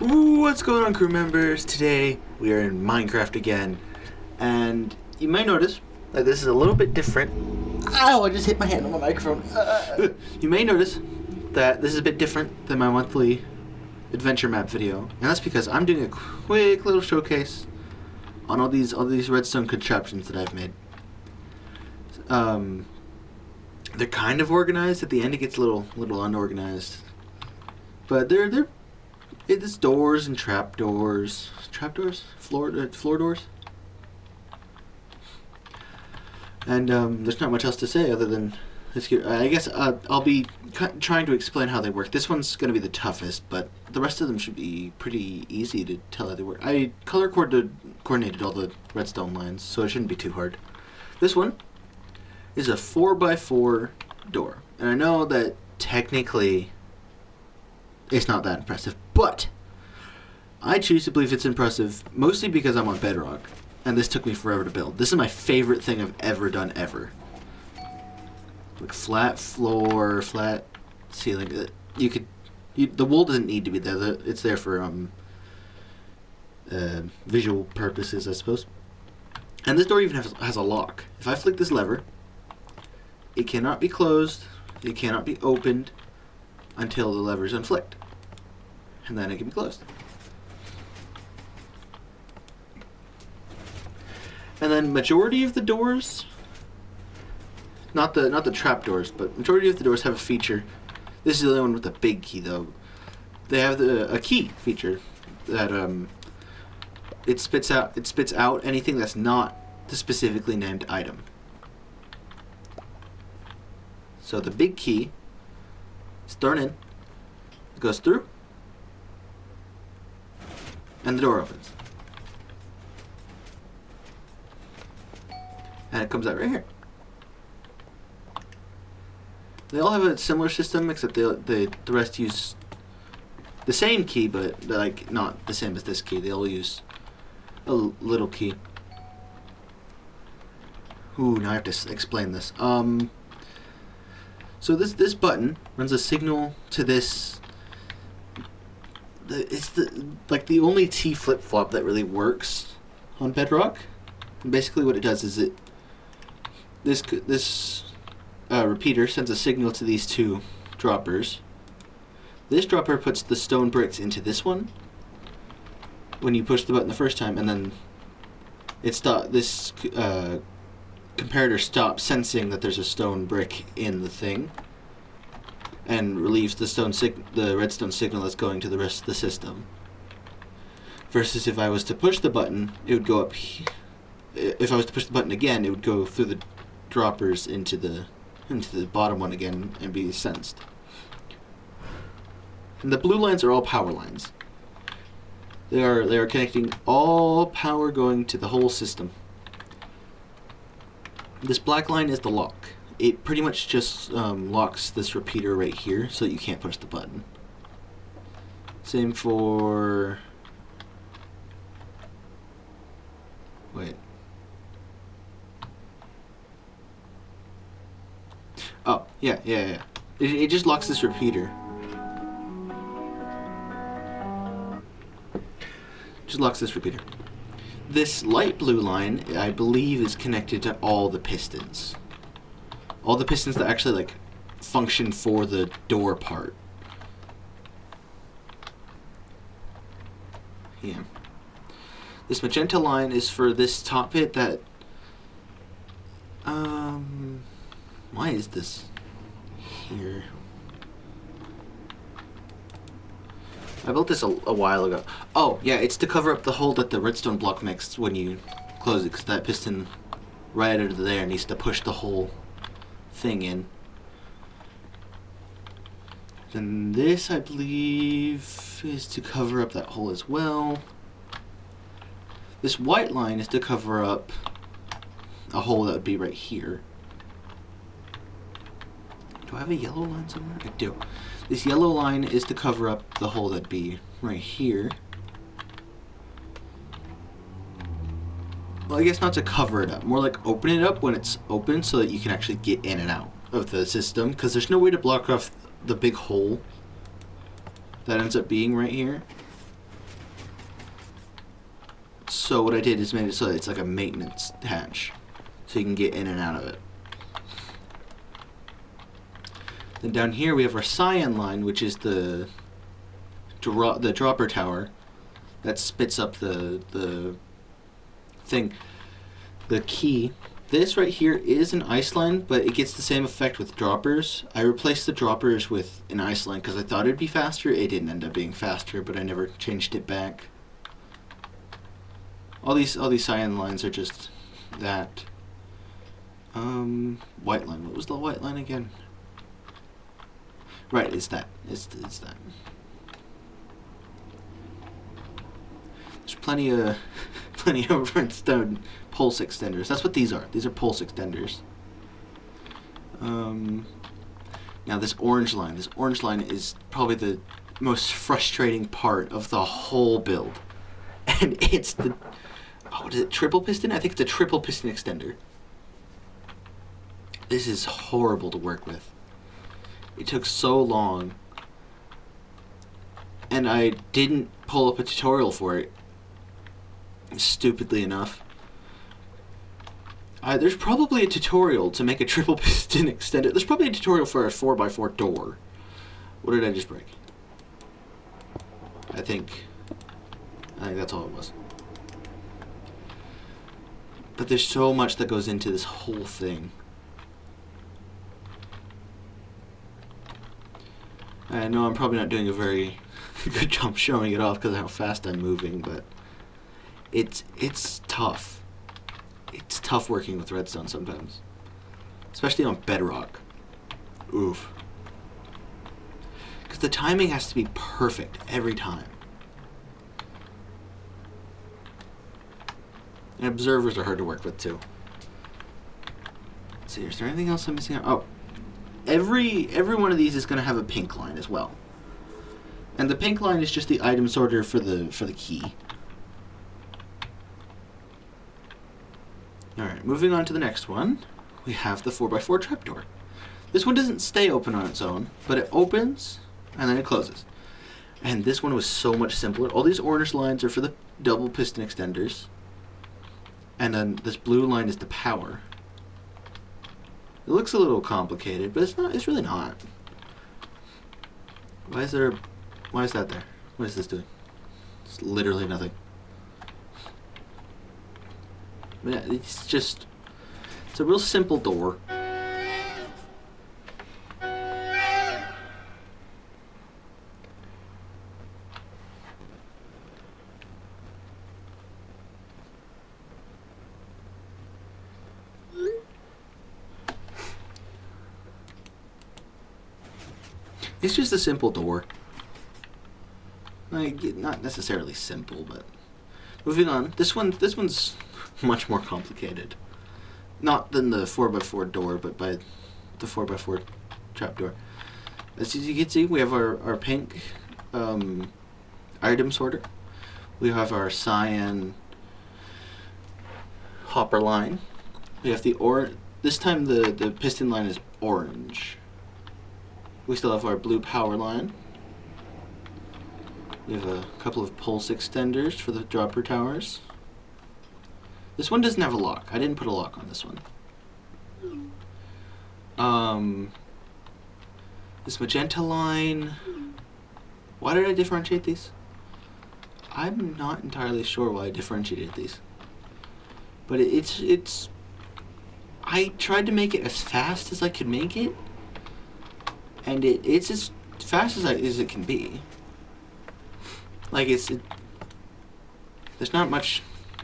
Ooh, what's going on, crew members? Today we are in Minecraft again, and you may notice that this is a little bit different. Ow, I just hit my hand on the microphone. You may notice that this is a bit different than my monthly adventure map video, and that's because I'm doing a quick little showcase on all these redstone contraptions that I've made. They're kind of organized. At the end, it gets a little unorganized, but it's doors and trapdoors. Trapdoors? Floor doors? And there's not much else to say other than it's cute. I guess I'll be trying to explain how they work. This one's going to be the toughest, but the rest of them should be pretty easy to tell how they work. I color coordinated all the redstone lines, so it shouldn't be too hard. This one is a 4x4 door. And I know that technically it's not that impressive, but I choose to believe it's impressive mostly because I'm on bedrock, and this took me forever to build. This is my favorite thing I've ever done, ever. Like flat floor, flat ceiling. The wool doesn't need to be there. It's there for visual purposes, I suppose. And this door even has a lock. If I flick this lever, it cannot be closed, it cannot be opened until the lever is unflicked. And then it can be closed. And then majority of the doors, not the trap doors, but majority of the doors have a feature. This is the only one with the big key though. They have a key feature that it spits out anything that's not the specifically named item. So the big key is thrown in, it goes through, and the door opens. And it comes out right here. They all have a similar system, except the rest use the same key, but like not the same as this key. They all use a little key. Ooh, now I have to explain this. So this button runs a signal to this. It's the only T flip-flop that really works on Bedrock. And basically, what it does is this repeater sends a signal to these two droppers. This dropper puts the stone bricks into this one when you push the button the first time, and then this comparator stops sensing that there's a stone brick in the thing and relieves the redstone signal that's going to the rest of the system. Versus if I was to push the button, it would go up. If I was to push the button again, it would go through the droppers into the bottom one again and be sensed. And the blue lines are all power lines. They are connecting all power going to the whole system. This black line is the lock. It pretty much just locks this repeater right here so that you can't push the button. Same for... Wait. Oh, yeah. It just locks this repeater. Just locks this repeater. This light blue line, I believe, is connected to all the pistons. All the pistons that actually, like, function for the door part. Yeah. This magenta line is for this top bit that... Why is this here? I built this a while ago. Oh, yeah, it's to cover up the hole that the redstone block makes when you close it, because that piston right under there needs to push the whole thing in. Then this, I believe, is to cover up that hole as well. This white line is to cover up a hole that would be right here. Do I have a yellow line somewhere? I do. This yellow line is to cover up the hole that'd be right here. Well, I guess not to cover it up. More like open it up when it's open so that you can actually get in and out of the system. Because there's no way to block off the big hole that ends up being right here. So what I did is made it so that it's like a maintenance hatch, so you can get in and out of it. Then down here we have our cyan line, which is the dropper tower that spits up the thing, the key. This right here is an ice line, but it gets the same effect with droppers. I replaced the droppers with an ice line because I thought it'd be faster. It didn't end up being faster, but I never changed it back. All these cyan lines are just that. White line. What was the white line again? Right, it's that. It's that. There's plenty of redstone pulse extenders. That's what these are. These are pulse extenders. Now this orange line. This orange line is probably the most frustrating part of the whole build, and it's the what is it? Triple piston? I think it's a triple piston extender. This is horrible to work with. It took so long, and I didn't pull up a tutorial for it. Stupidly enough. There's probably a tutorial to make a triple piston extender. There's probably a tutorial for a 4x4 door. What did I just break? I think that's all it was. But there's so much that goes into this whole thing. I know I'm probably not doing a very good job showing it off because of how fast I'm moving, but it's tough. It's tough working with redstone sometimes, especially on bedrock. Oof. Because the timing has to be perfect every time. And observers are hard to work with too. Let's see, is there anything else I'm missing out? Oh, every one of these is going to have a pink line as well. And the pink line is just the item sorter for the key. Alright, moving on to the next one, we have the 4x4 trapdoor. This one doesn't stay open on its own, but it opens and then it closes. And this one was so much simpler. All these orange lines are for the double piston extenders. And then this blue line is the power. It looks a little complicated, but it's not. It's really not. Why is that there? What is this doing? It's literally nothing. Yeah, it's a real simple door. It's just a simple door. Like, not necessarily simple, but moving on. This one's much more complicated. Not than the 4x4 door, but by the 4x4 trapdoor. As you can see, we have our pink item sorter. We have our cyan hopper line. We have the this time the piston line is orange. We still have our blue power line. We have a couple of pulse extenders for the dropper towers. This one doesn't have a lock. I didn't put a lock on this one. This magenta line. Why did I differentiate these? I'm not entirely sure why I differentiated these. But it's I tried to make it as fast as I could make it. And it's as fast as it can be. Like there's not much.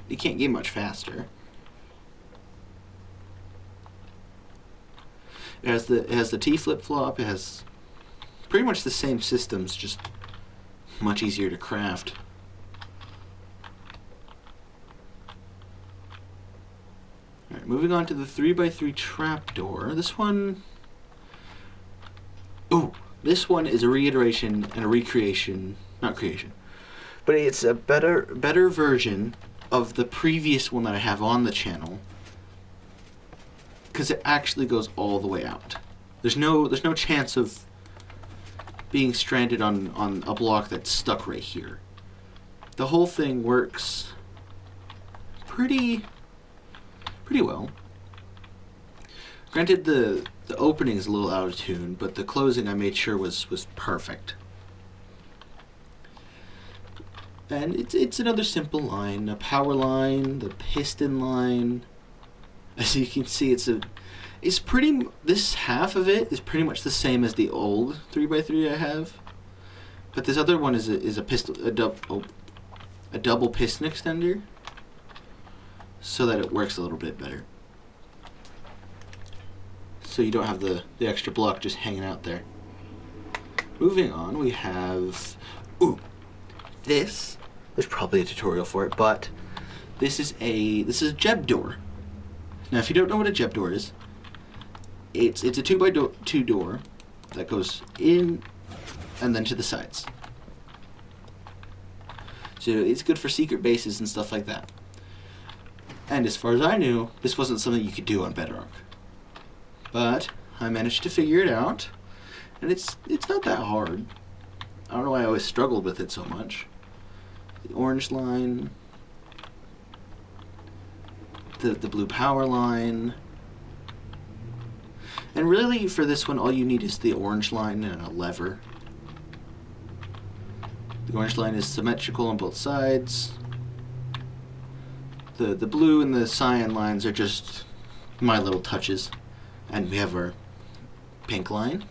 You can't get much faster. It has the T flip flop. It has pretty much the same systems, just much easier to craft. All right, moving on to the 3x3 trapdoor. This one. Ooh, this one is a reiteration and a recreation, not creation, but it's a better version of the previous one that I have on the channel, because it actually goes all the way out. There's no chance of being stranded on a block that's stuck right here. The whole thing works pretty well. Granted, the opening is a little out of tune, but the closing I made sure was perfect. And it's another simple line, a power line, the piston line. As you can see, this half of it is pretty much the same as the old 3x3 I have, but this other one is a double piston extender, so that it works a little bit better. So you don't have the extra block just hanging out there. Moving on, we have this. There's probably a tutorial for it, but this is a Jeb door. Now, if you don't know what a Jeb door is, it's a 2x2 door that goes in and then to the sides. So it's good for secret bases and stuff like that. And as far as I knew, this wasn't something you could do on Bedrock. But I managed to figure it out, and it's not that hard. I don't know why I always struggled with it so much. The orange line, the blue power line, and really for this one all you need is the orange line and a lever. The orange line is symmetrical on both sides. The blue and the cyan lines are just my little touches. And we have our pink line.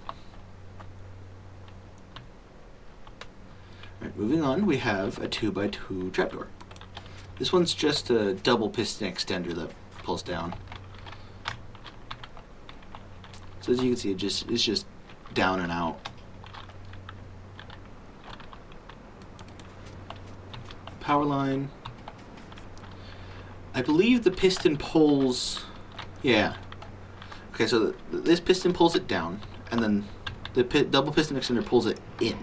Alright, moving on, we have a 2x2 trapdoor. This one's just a double piston extender that pulls down. So as you can see, it's just down and out. Power line. I believe the piston pulls... Yeah. Okay, so this piston pulls it down, and then the double piston extender pulls it in.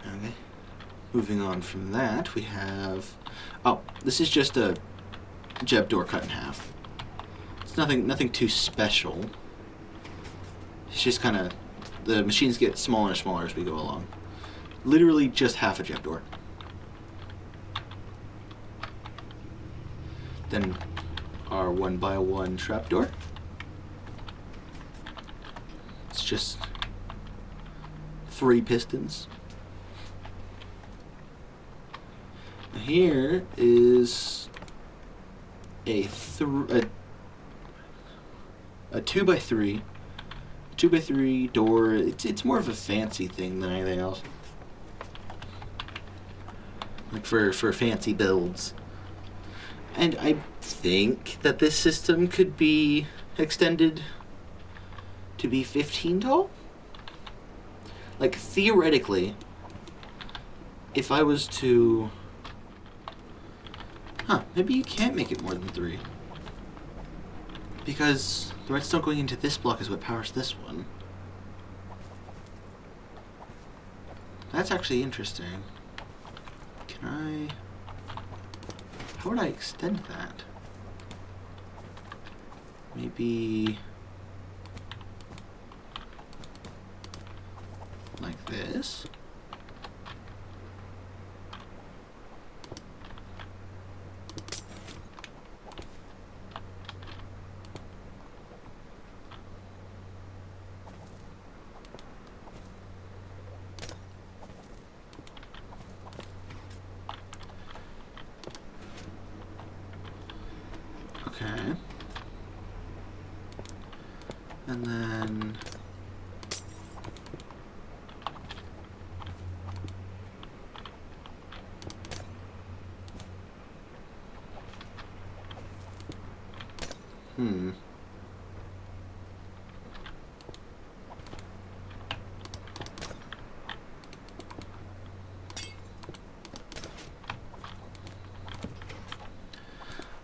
Okay. Moving on from that, we have... Oh, this is just a Jeb door cut in half. It's nothing too special. It's just kind of... The machines get smaller and smaller as we go along. Literally just half a Jeb door. Then our 1x1 trapdoor. It's just 3 pistons. Here is a 2x3. 2x3 door. It's more of a fancy thing than anything else. Like for fancy builds. And I think that this system could be extended to be 15 tall. Like, theoretically, if I was to... maybe you can't make it more than 3. Because the redstone going into this block is what powers this one. That's actually interesting. Can I... How would I extend that? Maybe... like this? Okay. And then...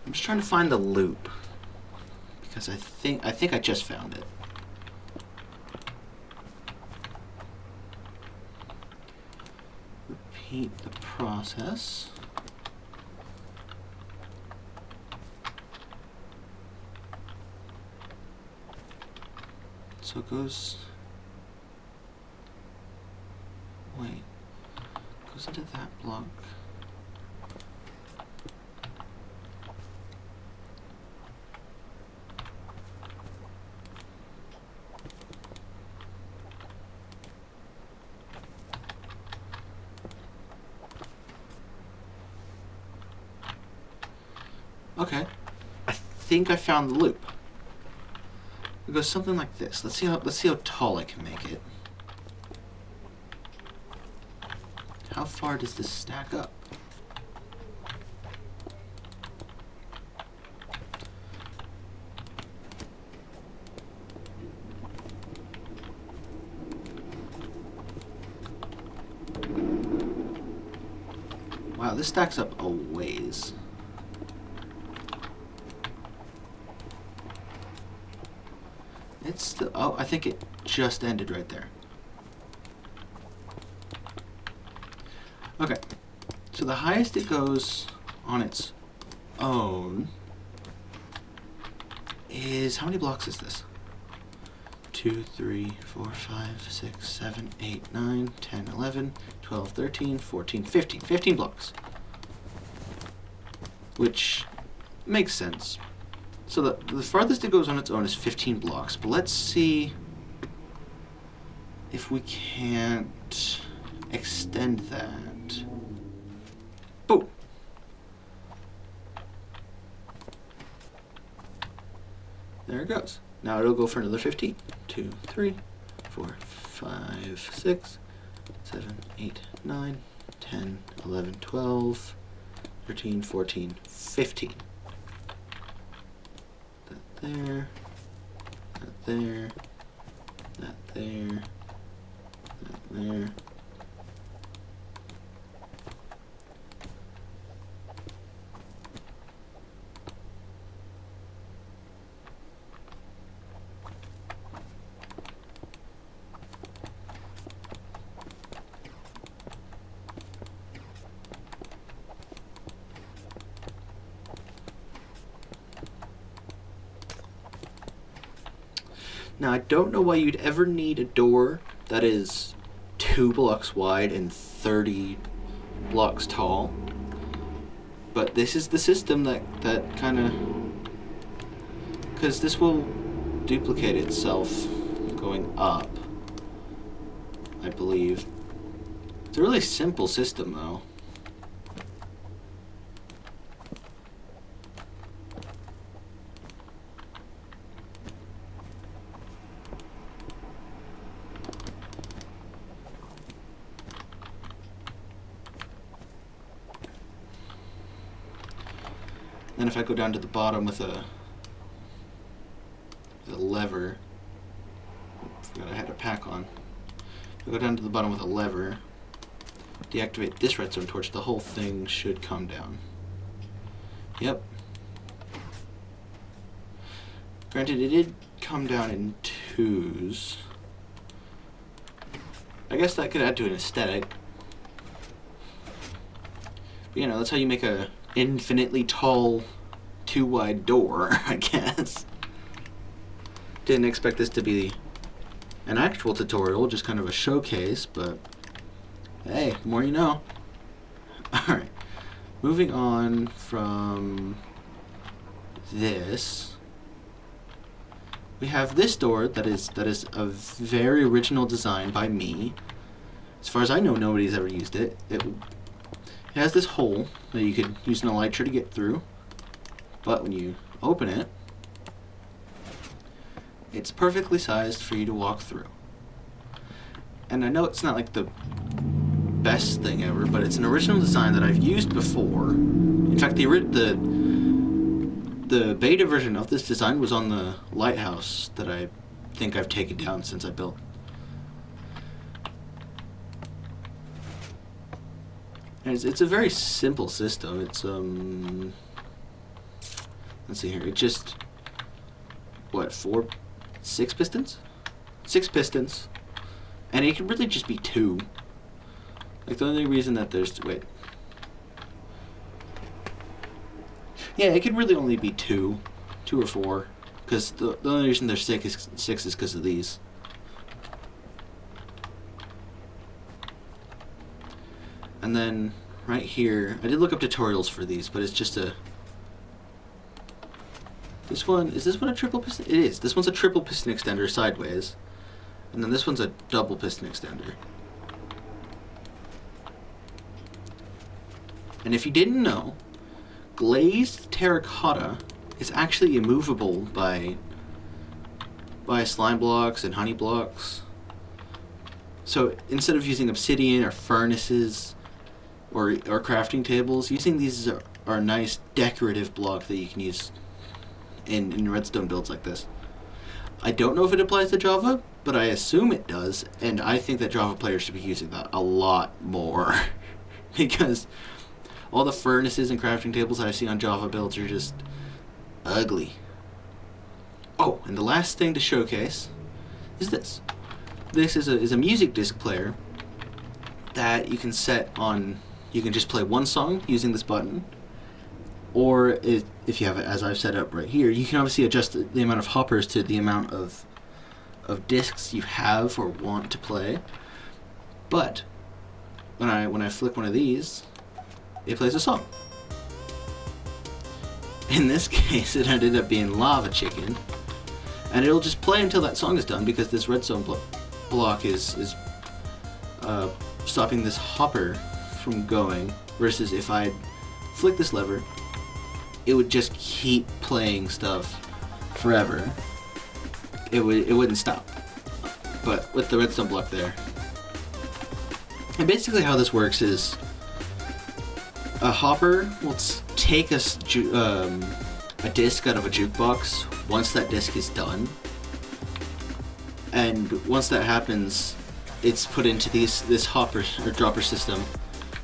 I'm just trying to find the loop, because I think I just found it. Repeat the process. So it goes goes into that block. Okay, I think I found the loop. It goes something like this. Let's see how tall I can make it. How far does this stack up? Wow, this stacks up a ways. It's still, oh, I think it just ended right there. Okay, so the highest it goes on its own is, how many blocks is this? 2, 3, 4, 5, 6, 7, 8, 9, 10, 11, 12, 13, 14, 15. 15 blocks. Which makes sense. So the farthest it goes on its own is 15 blocks, but let's see if we can't extend that. Boom! There it goes. Now it'll go for another 15. 2, 3, 4, 5, 6, 7, 8, 9, 10, 11, 12, 13, 14, 15. That there, that there, that there, that there. Now, I don't know why you'd ever need a door that is 2 blocks wide and 30 blocks tall. But this is the system that kind of... because this will duplicate itself going up, I believe. It's a really simple system, though. Then if I go down to the bottom with a lever, forgot I had a pack on. If I go down to the bottom with a lever, deactivate this redstone torch, the whole thing should come down. Yep. Granted, it did come down in 2s. I guess that could add to an aesthetic. But, you know, that's how you make a infinitely tall 2-wide door, I guess. Didn't expect this to be an actual tutorial, just kind of a showcase, but hey, the more you know. Alright, moving on from this, we have this door that is a very original design by me. As far as I know, nobody's ever used it. It has this hole that you could use an elytra to get through, but when you open it, it's perfectly sized for you to walk through. And I know it's not like the best thing ever, but it's an original design that I've used before. In fact, the beta version of this design was on the lighthouse that I think I've taken down since I built. And it's a very simple system. It's let's see here. It just, what, 6 pistons? 6 pistons, and it can really just be 2. Like, the only reason that there's, wait, yeah, it could really only be 2 or 4, because the only reason there's 6 is because of these. And And then right here, I did look up tutorials for these, but it's just a... This one, is this one a triple piston? It is. This one's a triple piston extender sideways. And then this one's a double piston extender. And if you didn't know, glazed terracotta is actually immovable by slime blocks and honey blocks. So instead of using obsidian or furnaces or crafting tables, using these are a nice decorative block that you can use in redstone builds like this. I don't know if it applies to Java, but I assume it does, and I think that Java players should be using that a lot more. Because all the furnaces and crafting tables that I see on Java builds are just ugly. Oh, and the last thing to showcase is this. This is a music disc player that you can set on. You can just play one song using this button, or if you have it as I've set up right here, you can obviously adjust the amount of hoppers to the amount of discs you have or want to play. But when I flick one of these, it plays a song. In this case, it ended up being Lava Chicken, and it'll just play until that song is done because this redstone block is stopping this hopper from going. Versus if I flick this lever, it would just keep playing stuff forever. It wouldn't stop. But with the redstone block there, and basically how this works is a hopper will take a disc out of a jukebox once that disc is done, and once that happens, it's put into this hopper or dropper system,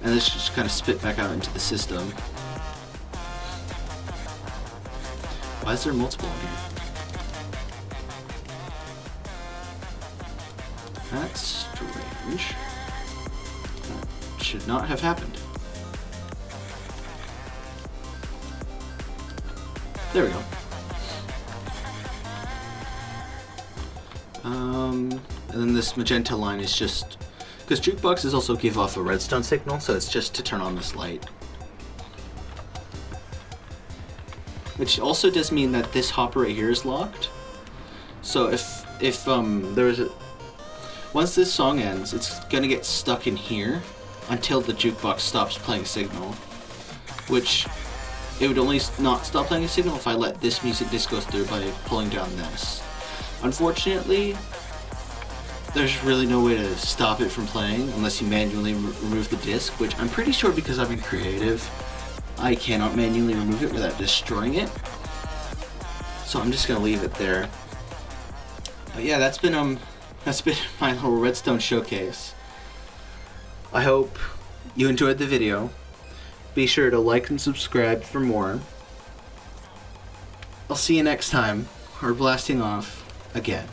and this just kind of spit back out into the system. Why is there multiple in here? That's strange. That should not have happened. There we go. And then this magenta line is just... Because jukeboxes also give off a redstone signal, so it's just to turn on this light. Which also does mean that this hopper right here is locked. So if there is a... Once this song ends, it's gonna get stuck in here until the jukebox stops playing signal. Which, it would only not stop playing a signal if I let this music disc go through by pulling down this. Unfortunately, there's really no way to stop it from playing unless you manually remove the disc, which I'm pretty sure because I've been creative, I cannot manually remove it without destroying it. So I'm just gonna leave it there. But yeah, that's been my little redstone showcase. I hope you enjoyed the video. Be sure to like and subscribe for more. I'll see you next time. We're blasting off again.